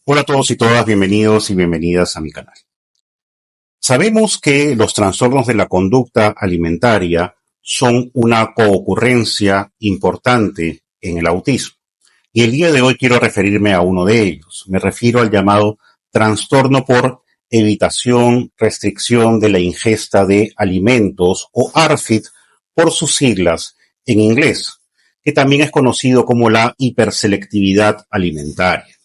Hola a todos y todas, bienvenidos y bienvenidas a mi canal. Sabemos que los trastornos de la conducta alimentaria son una coocurrencia importante en el autismo. Y el día de hoy quiero referirme a uno de ellos. Me refiero al llamado trastorno por evitación, restricción de la ingesta de alimentos o ARFID por sus siglas en inglés, que también es conocido como la hiperselectividad alimentaria.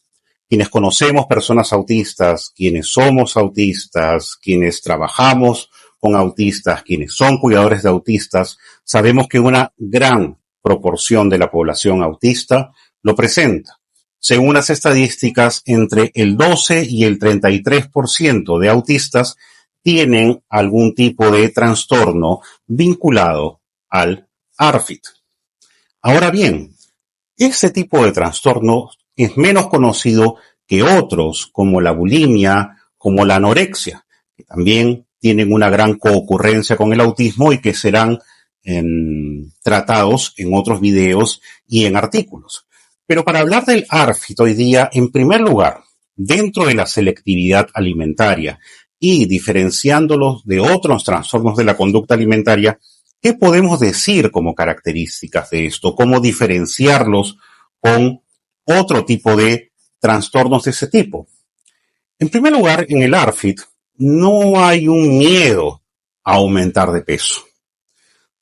Quienes conocemos personas autistas, quienes somos autistas, quienes trabajamos con autistas, quienes son cuidadores de autistas, sabemos que una gran proporción de la población autista lo presenta. Según las estadísticas, entre el 12 y el 33% de autistas tienen algún tipo de trastorno vinculado al ARFID. Ahora bien, ese tipo de trastorno es menos conocido que otros, como la bulimia, como la anorexia, que también tienen una gran coocurrencia con el autismo y que serán tratados en otros videos y en artículos. Pero para hablar del ARFID hoy día, en primer lugar, dentro de la selectividad alimentaria y diferenciándolos de otros trastornos de la conducta alimentaria, ¿qué podemos decir como características de esto? ¿Cómo diferenciarlos con otro tipo de trastornos de ese tipo? En primer lugar, en el ARFID no hay un miedo a aumentar de peso.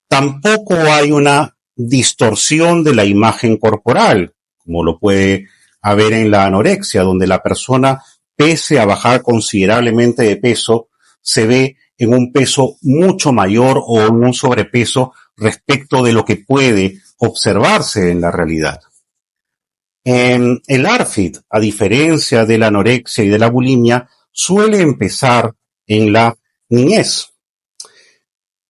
Tampoco hay una distorsión de la imagen corporal, como lo puede haber en la anorexia, donde la persona, pese a bajar considerablemente de peso, se ve en un peso mucho mayor o en un sobrepeso respecto de lo que puede observarse en la realidad. El ARFID, a diferencia de la anorexia y de la bulimia, suele empezar en la niñez.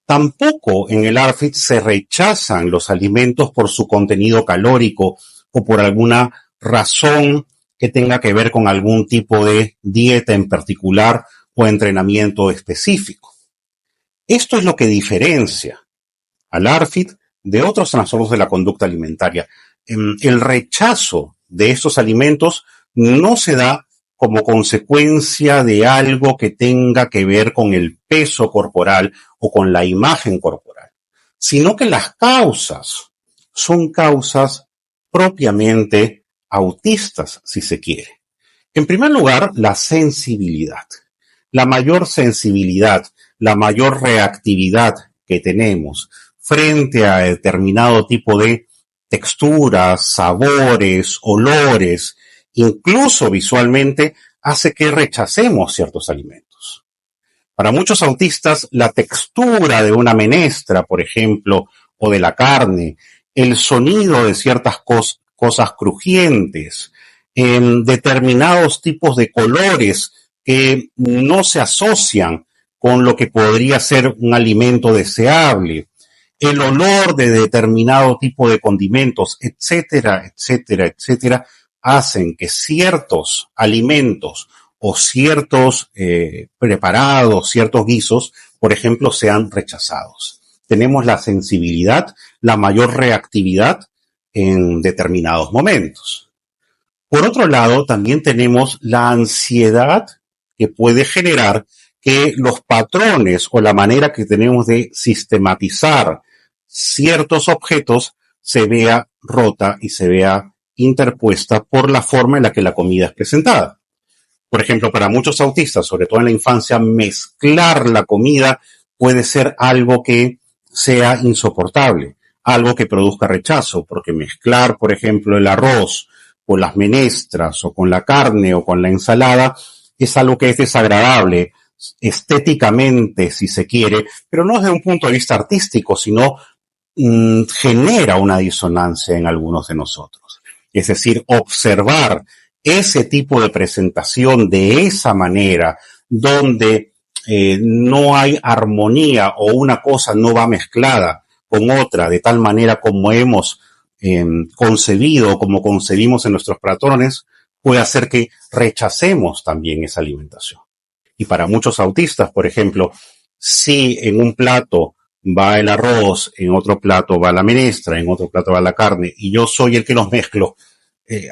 Tampoco en el ARFID se rechazan los alimentos por su contenido calórico o por alguna razón que tenga que ver con algún tipo de dieta en particular o entrenamiento específico. Esto es lo que diferencia al ARFID de otros trastornos de la conducta alimentaria. El rechazo de estos alimentos no se da como consecuencia de algo que tenga que ver con el peso corporal o con la imagen corporal, sino que las causas son causas propiamente autistas, si se quiere. En primer lugar, la sensibilidad. La mayor sensibilidad, la mayor reactividad que tenemos frente a determinado tipo de texturas, sabores, olores, incluso visualmente, hace que rechacemos ciertos alimentos. Para muchos autistas, la textura de una menestra, por ejemplo, o de la carne, el sonido de ciertas cosas crujientes, determinados tipos de colores que no se asocian con lo que podría ser un alimento deseable, el olor de determinado tipo de condimentos, etcétera, etcétera, etcétera, hacen que ciertos alimentos o ciertos preparados, ciertos guisos, por ejemplo, sean rechazados. Tenemos la sensibilidad, la mayor reactividad en determinados momentos. Por otro lado, también tenemos la ansiedad que puede generar que los patrones o la manera que tenemos de sistematizar ciertos objetos se vea rota y se vea interpuesta por la forma en la que la comida es presentada. Por ejemplo, para muchos autistas, sobre todo en la infancia, mezclar la comida puede ser algo que sea insoportable, algo que produzca rechazo, porque mezclar, por ejemplo, el arroz con las menestras o con la carne o con la ensalada es algo que es desagradable estéticamente, si se quiere, pero no desde un punto de vista artístico, sino genera una disonancia en algunos de nosotros. Es decir, observar ese tipo de presentación de esa manera, donde no hay armonía o una cosa no va mezclada con otra, de tal manera como hemos concebido o como concebimos en nuestros patrones, puede hacer que rechacemos también esa alimentación. Y para muchos autistas, por ejemplo, si en un plato va el arroz, en otro plato va la menestra, en otro plato va la carne, y yo soy el que los mezclo,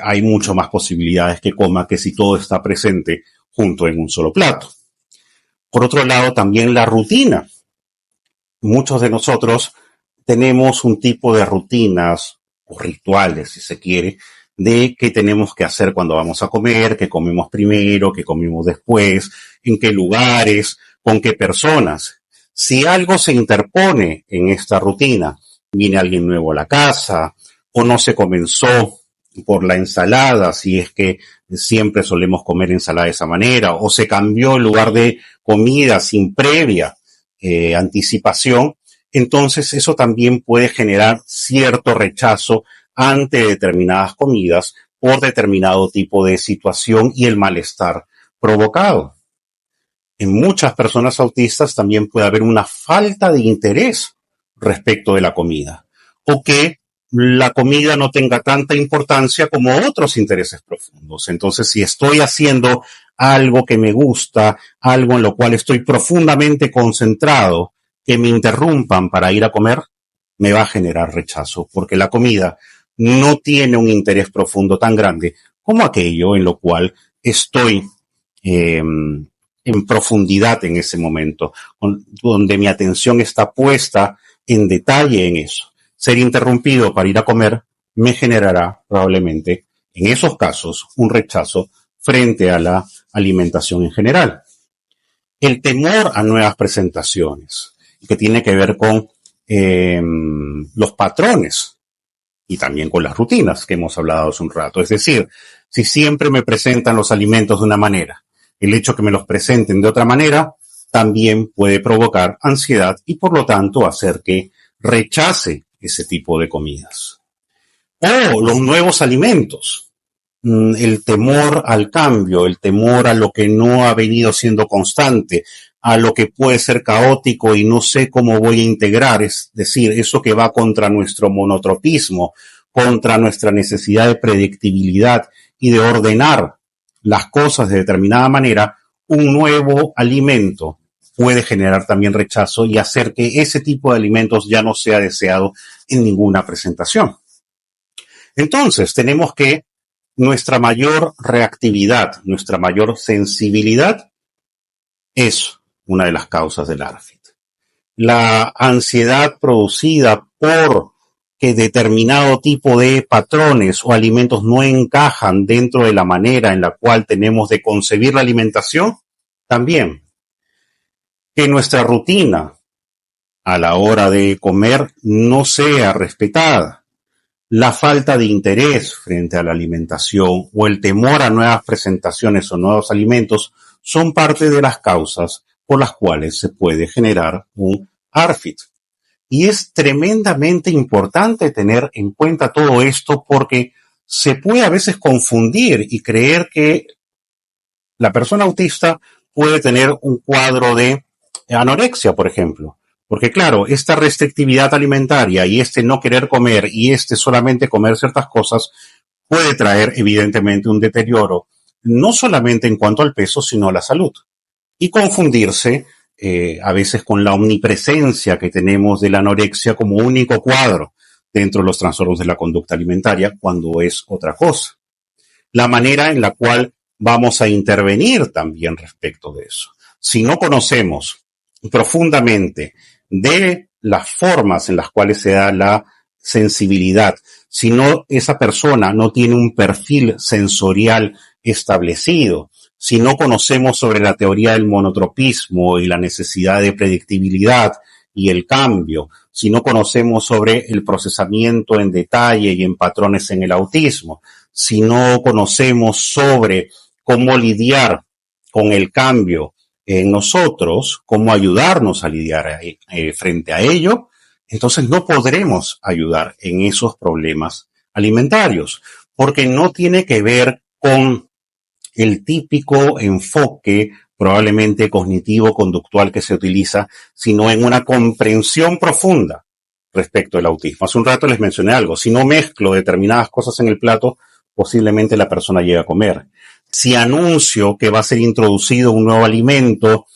hay mucho más posibilidades que coma que si todo está presente junto en un solo plato. Por otro lado, también la rutina. Muchos de nosotros tenemos un tipo de rutinas o rituales, si se quiere, de qué tenemos que hacer cuando vamos a comer, qué comemos primero, qué comemos después, en qué lugares, con qué personas. Si algo se interpone en esta rutina, viene alguien nuevo a la casa o no se comenzó por la ensalada, si es que siempre solemos comer ensalada de esa manera, o se cambió el lugar de comida sin previa anticipación, entonces eso también puede generar cierto rechazo ante determinadas comidas por determinado tipo de situación y el malestar provocado. En muchas personas autistas también puede haber una falta de interés respecto de la comida, o que la comida no tenga tanta importancia como otros intereses profundos. Entonces, si estoy haciendo algo que me gusta, algo en lo cual estoy profundamente concentrado, que me interrumpan para ir a comer, me va a generar rechazo, porque la comida no tiene un interés profundo tan grande como aquello en lo cual estoy en profundidad en ese momento, donde mi atención está puesta en detalle en eso. Ser interrumpido para ir a comer me generará probablemente, en esos casos, un rechazo frente a la alimentación en general. El temor a nuevas presentaciones, que tiene que ver con los patrones y también con las rutinas que hemos hablado hace un rato. Es decir, si siempre me presentan los alimentos de una manera, el hecho que me los presenten de otra manera también puede provocar ansiedad y por lo tanto hacer que rechace ese tipo de comidas. O los nuevos alimentos, el temor al cambio, el temor a lo que no ha venido siendo constante, a lo que puede ser caótico y no sé cómo voy a integrar, es decir, eso que va contra nuestro monotropismo, contra nuestra necesidad de predictibilidad y de ordenar las cosas de determinada manera, un nuevo alimento puede generar también rechazo y hacer que ese tipo de alimentos ya no sea deseado en ninguna presentación. Entonces, tenemos que nuestra mayor reactividad, nuestra mayor sensibilidad es una de las causas del ARFID. La ansiedad producida por que determinado tipo de patrones o alimentos no encajan dentro de la manera en la cual tenemos de concebir la alimentación, también. Que nuestra rutina a la hora de comer no sea respetada. La falta de interés frente a la alimentación o el temor a nuevas presentaciones o nuevos alimentos son parte de las causas por las cuales se puede generar un ARFID. Y es tremendamente importante tener en cuenta todo esto porque se puede a veces confundir y creer que la persona autista puede tener un cuadro de anorexia, por ejemplo. Porque claro, esta restrictividad alimentaria y este no querer comer y este solamente comer ciertas cosas puede traer evidentemente un deterioro, no solamente en cuanto al peso, sino a la salud. Y confundirse a veces con la omnipresencia que tenemos de la anorexia como único cuadro dentro de los trastornos de la conducta alimentaria, cuando es otra cosa. La manera en la cual vamos a intervenir también respecto de eso. Si no conocemos profundamente de las formas en las cuales se da la sensibilidad, si no, esa persona no tiene un perfil sensorial establecido, si no conocemos sobre la teoría del monotropismo y la necesidad de predictibilidad y el cambio, si no conocemos sobre el procesamiento en detalle y en patrones en el autismo, si no conocemos sobre cómo lidiar con el cambio en nosotros, cómo ayudarnos a lidiar frente a ello, entonces no podremos ayudar en esos problemas alimentarios, porque no tiene que ver con el típico enfoque probablemente cognitivo-conductual que se utiliza, sino en una comprensión profunda respecto al autismo. Hace un rato les mencioné algo, si no mezclo determinadas cosas en el plato, posiblemente la persona llegue a comer. Si anuncio que va a ser introducido un nuevo alimento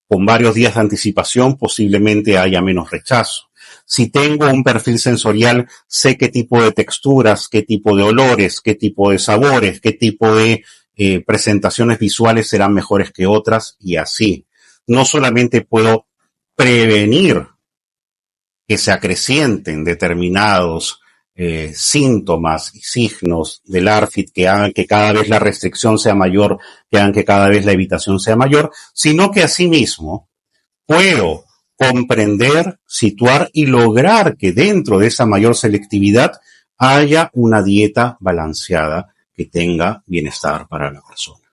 con varios días de anticipación, posiblemente haya menos rechazo. Si tengo un perfil sensorial, sé qué tipo de texturas, qué tipo de olores, qué tipo de sabores, qué tipo de presentaciones visuales serán mejores que otras y así. No solamente puedo prevenir que se acrecienten determinados síntomas y signos del ARFID que hagan que cada vez la restricción sea mayor, que hagan que cada vez la evitación sea mayor, sino que asimismo puedo comprender, situar y lograr que dentro de esa mayor selectividad haya una dieta balanceada que tenga bienestar para la persona.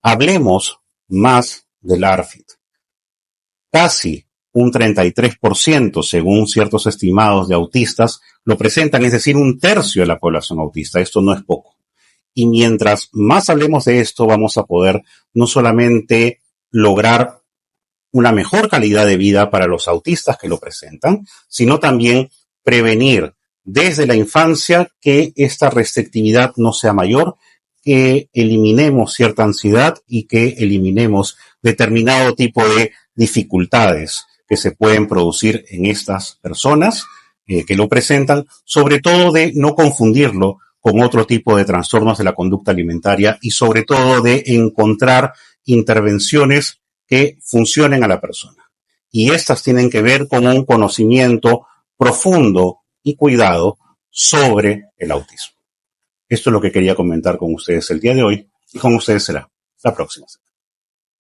Hablemos más del ARFID. Casi un 33%, según ciertos estimados de autistas, lo presentan, es decir, un tercio de la población autista. Esto no es poco. Y mientras más hablemos de esto, vamos a poder no solamente lograr una mejor calidad de vida para los autistas que lo presentan, sino también prevenir desde la infancia que esta restrictividad no sea mayor, que eliminemos cierta ansiedad y que eliminemos determinado tipo de dificultades que se pueden producir en estas personas que lo presentan, sobre todo de no confundirlo con otro tipo de trastornos de la conducta alimentaria y sobre todo de encontrar intervenciones que funcionen a la persona. Y estas tienen que ver con un conocimiento profundo y cuidado sobre el autismo. Esto es lo que quería comentar con ustedes el día de hoy y con ustedes será la próxima.